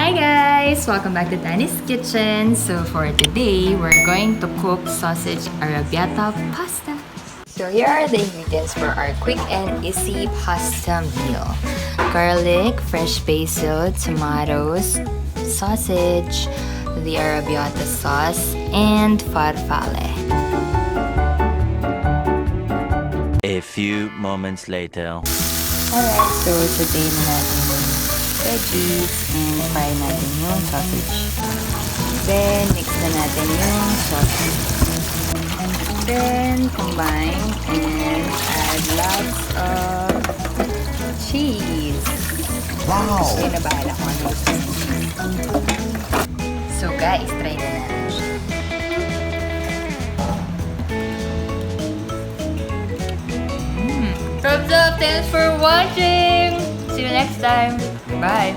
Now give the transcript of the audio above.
Hi guys! Welcome back to Danny's Kitchen. So for today, we're going to cook sausage Arrabiata pasta. So here are the ingredients for our quick and easy pasta meal. Garlic, fresh basil, tomatoes, sausage, the Arrabiata sauce, and farfalle. A few moments later. Alright, so today na natin yung veggies and fry natin yung sausage. Then, mix na natin yung sausage. Then, combine and add lots of cheese. Wow! Gusto na bahala kung ano gusto mo. So guys, try na natin siya. Thumbs up! Thanks for watching! See you next time! Bye!